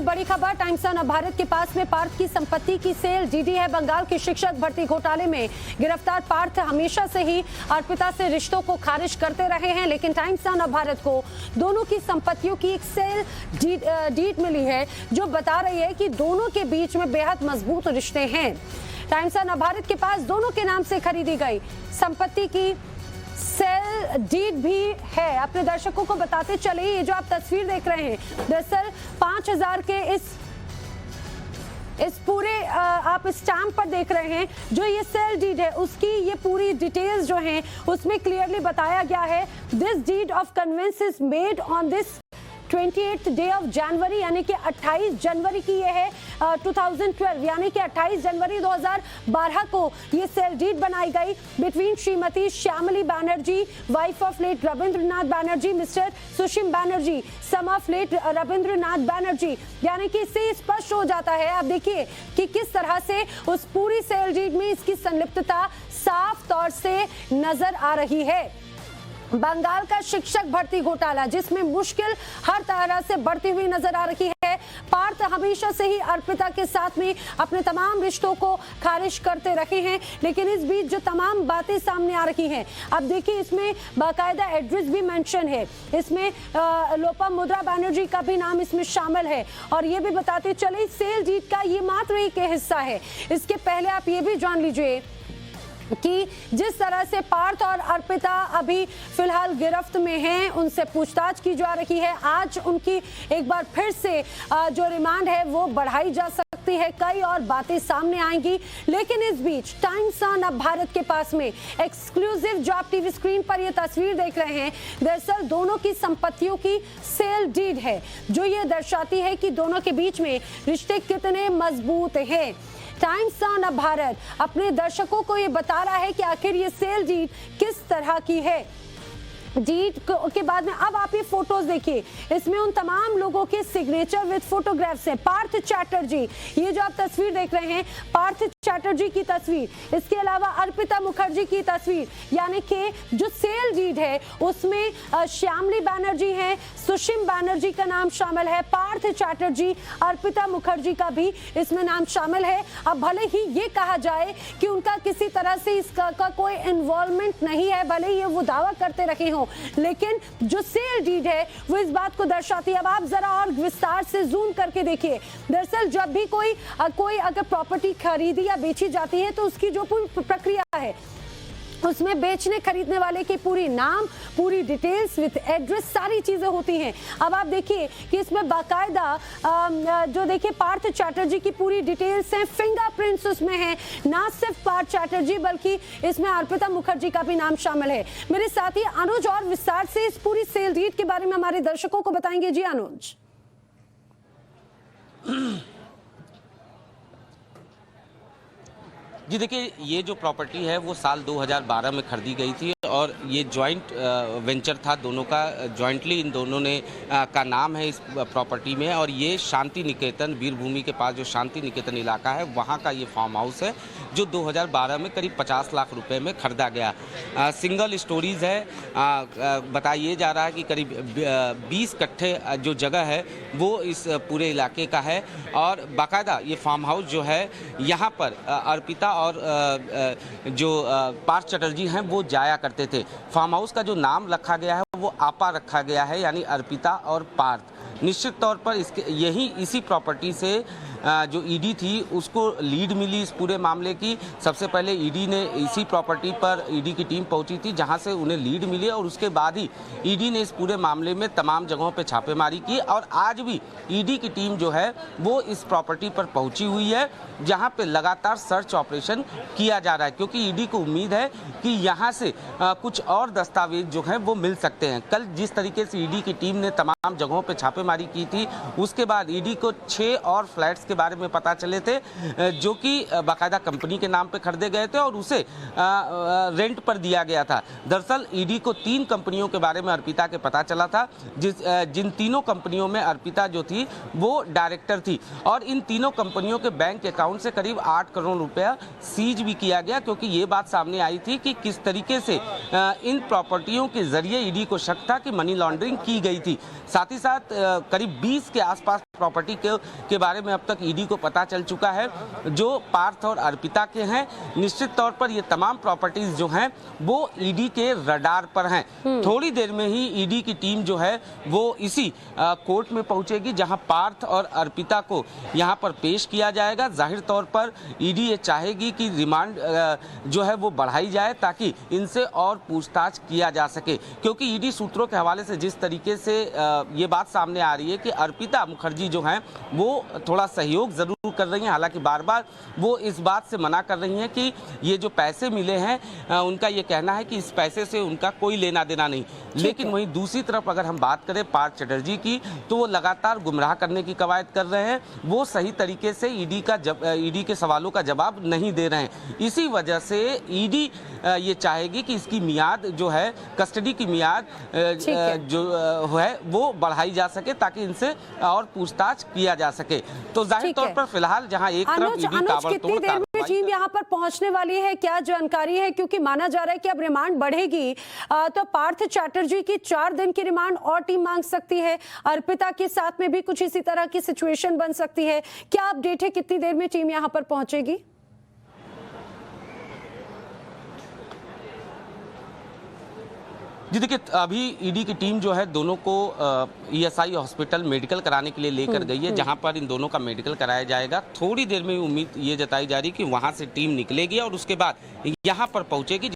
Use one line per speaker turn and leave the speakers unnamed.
बड़ी खबर times of Bharat के पास में पार्थ की संपत्ति की सेल। डीडी है बंगाल के शिक्षक भर्ती घोटाले में गिरफ्तार पार्थ हमेशा से ही अर्पिता से रिश्तों को खारिज करते रहे हैं, लेकिन टाइम्स ऑफ भारत को दोनों की संपत्तियों की एक सेल डीड मिली है जो बता रही है कि दोनों के बीच में बेहद मजबूत रिश्ते हैं। टाइम्स ऑफ भारत के पास दोनों के नाम से खरीदी गई संपत्ति की सेल डीड भी है। अपने दर्शकों को बताते चले, ये जो आप तस्वीर देख रहे हैं दरअसल 5000 के इस पूरे आप स्टैम्प पर देख रहे हैं जो ये सेल डीड है उसकी ये पूरी डिटेल्स जो हैं उसमें क्लियरली बताया गया है। This deed of conveyance is made on this 28th day of January, यानी कि 28 जनवरी की ये है 2012, यानी कि 28 जनवरी 2012 को ये सेल डीड बनाई गई between Shrimati Shyamali Banerjee, wife of late Ravindranath Banerjee, mister Sushil Banerjee, son of late Ravindranath Banerjee. यानी कि इससे स्पष्ट हो जाता है, आप देखिए कि किस तरह से उस पूरी सेल डीड में इसकी संलिप्तता साफ तौर से नजर आ रही है। बंगाल का शिक्षक भर्ती घोटाला जिसमें मुश्किल हर तरह से बढ़ती हुई नजर आ रही है। पार्थ हमेशा से ही अर्पिता के साथ में अपने तमाम रिश्तों को खारिज करते रहे हैं, लेकिन इस बीच जो तमाम बातें सामने आ रही हैं, अब देखिए इसमें बाकायदा एड्रेस भी मेंशन है, इसमें लोपामुद्रा बनर्जी का भी नाम इसमें शामिल है। और ये भी बताते चले सेल डीड का ये मात्र एक हिस्सा है। इसके पहले आप ये भी जान लीजिए कि जिस तरह से पार्थ और अर्पिता अभी फिलहाल गिरफ्त में हैं, उनसे पूछताछ की जा रही है। आज उनकी एक बार फिर से जो रिमांड है वो बढ़ाई जा सकती है, कई और बातें सामने आएंगी। लेकिन इस बीच टाइम्स ऑफ भारत के पास में एक्सक्लूसिव जो आप टीवी स्क्रीन पर ये तस्वीर देख रहे हैं दरअसल दोनों की संपत्तियों की सेल डीड है जो ये दर्शाती है कि दोनों के बीच में रिश्ते कितने मजबूत हैं। टाइम्स ऑफ भारत अपने दर्शकों को ये बता रहा है कि आखिर ये सेल डीड किस तरह की है। डीड के बाद में अब आप ये फोटोज देखिए, इसमें उन तमाम लोगों के सिग्नेचर विद फोटोग्राफ्स हैं। पार्थ चैटर्जी, ये जो आप तस्वीर देख रहे हैं पार्थ चैटर्जी की तस्वीर, इसके अलावा अर्पिता मुखर्जी की तस्वीर, यानी कि जो सेल डीड है उसमें श्यामली बनर्जी हैं, सुशील बनर्जी का नाम शामिल है, पार्थ चैटर्जी, अर्पिता मुखर्जी का भी इसमें नाम शामिल है। अब भले ही ये कहा जाए कि उनका किसी तरह से इसका कोई इन्वॉल्वमेंट नहीं है, भले ही वो दावा करते रहे हों, लेकिन जो सेल डीड है वो इस बात को दर्शाती है। अब आप जरा और विस्तार से जूम करके देखिए, दरअसल जब भी कोई अगर प्रॉपर्टी खरीदी या बेची जाती है तो उसकी जो पूरी प्रक्रिया है उसमें बेचने खरीदने वाले की पूरी नाम, पूरी डिटेल्स विद एड्रेस, सारी चीजें होती हैं। अब आप देखिए कि इसमें बाकायदा जो देखिए पार्थ चैटर्जी की पूरी डिटेल्स हैं, फिंगरप्रिंट्स उसमें हैं। ना सिर्फ पार्थ चैटर्जी बल्कि इसमें अर्पिता मुखर्जी का भी नाम शामिल है। मेरे साथी अनुज और विस्तार से इस पूरी सेल डीड के बारे में हमारे दर्शकों को बताएंगे। जी अनुज।
जी देखिए, ये जो प्रॉपर्टी है वो साल 2012 में खरीदी गई थी और ये जॉइंट वेंचर था, दोनों का जॉइंटली इन दोनों ने का नाम है इस प्रॉपर्टी में। और ये शांति निकेतन वीरभूमि के पास जो शांति निकेतन इलाका है वहाँ का ये फार्म हाउस है जो 2012 में करीब 50 लाख रुपए में खरीदा गया। सिंगल स्टोरीज है। बताइए जा रहा है कि करीब 20 कट्ठे जो जगह है वो इस पूरे इलाके का है। और बाकायदा ये फार्म हाउस जो है यहाँ पर अर्पिता और जो पार्थ चटर्जी हैं वो जाया करते थे। फार्म हाउस का जो नाम रखा गया है वो आपा रखा गया है, यानी अर्पिता और पार्थ। निश्चित तौर पर इसी प्रॉपर्टी से जो ईडी थी उसको लीड मिली इस पूरे मामले की। सबसे पहले ईडी ने इसी प्रॉपर्टी पर ईडी की टीम पहुंची थी जहां से उन्हें लीड मिली और उसके बाद ही ईडी ने इस पूरे मामले में तमाम जगहों पे छापेमारी की। और आज भी ईडी की टीम जो है वो इस प्रॉपर्टी पर पहुंची हुई है जहां पे लगातार सर्च ऑपरेशन किया जा रहा है, क्योंकि ईडी को उम्मीद है कि यहाँ से कुछ और दस्तावेज जो हैं वो मिल सकते हैं। कल जिस तरीके से ईडी की टीम ने तमाम जगहों पर छापेमारी की थी उसके बाद ईडी को 6 और फ्लैट्स के के बारे में पता चले थे जो कि बाकायदा कंपनी के नाम पे खरीदे गए थे और उसे रेंट पर दिया गया था। दरअसल ईडी को 3 कंपनियों के बारे में अर्पिता के पता चला था, जिन तीनों कंपनियों में अर्पिता जो थी वो डायरेक्टर थी और इन तीनों कंपनियों के बैंक अकाउंट से करीब 8 करोड़ रुपया सीज भी किया गया, क्योंकि ये बात सामने आई थी कि किस तरीके से इन प्रॉपर्टियों के जरिए ईडी को शक था कि मनी लॉन्ड्रिंग की गई थी। साथ ही साथ करीब 20 के आसपास प्रॉपर्टी के बारे में अब तक ईडी को पता चल चुका है जो पार्थ और अर्पिता के हैं। निश्चित तौर पर ये तमाम प्रॉपर्टीज जो हैं वो ईडी के रडार पर हैं। थोड़ी देर में ही ईडी की टीम जो है वो इसी कोर्ट में पहुंचेगी जहां पार्थ और अर्पिता को यहां पर पेश किया जाएगा। जाहिर तौर पर ईडी ये चाहेगी कि रिमांड जो है वो बढ़ाई जाए ताकि इनसे और पूछताछ किया जा सके, क्योंकि ईडी सूत्रों के हवाले से जिस तरीके से ये बात सामने आ रही है कि अर्पिता मुखर्जी जो हैं वो थोड़ा सहयोग जरूर कर रही हैं, हालांकि बार बार वो इस बात से मना कर रही हैं कि ये जो पैसे मिले हैं उनका ये कहना है कि इस पैसे से उनका कोई लेना देना नहीं। लेकिन वहीं दूसरी तरफ अगर हम बात करें पार्थ चटर्जी की, तो वो लगातार गुमराह करने की कवायद कर रहे हैं। वो सही तरीके से ईडी के सवालों का जवाब नहीं दे रहे हैं। इसी वजह से ईडी ये चाहेगी कि इसकी मियाद जो है, कस्टडी की मियाद जो है वो बढ़ाई जा सके ताकि इनसे और पूछताछ किया जा सके। तो जाहिर तौर पर फिलहाल जहां एक तरफ ईडी ताबड़तोड़ कार्रवाई
टीम यहाँ पर पहुंचने वाली है, क्या जानकारी है? क्योंकि माना जा रहा है कि अब रिमांड बढ़ेगी तो पार्थ चैटर्जी की 4 दिन की रिमांड और टीम मांग सकती है। अर्पिता के साथ में भी कुछ इसी तरह की सिचुएशन बन सकती है। क्या अपडेट है, कितनी देर में टीम यहाँ पर पहुंचेगी?
जी देखिए, अभी ईडी की टीम जो है दोनों को ईएसआई हॉस्पिटल मेडिकल कराने के लिए लेकर गई है, जहां पर इन दोनों का मेडिकल कराया जाएगा। थोड़ी देर में उम्मीद ये जताई जा रही है कि वहां से टीम निकलेगी और उसके बाद यहां पर पहुंचेगी।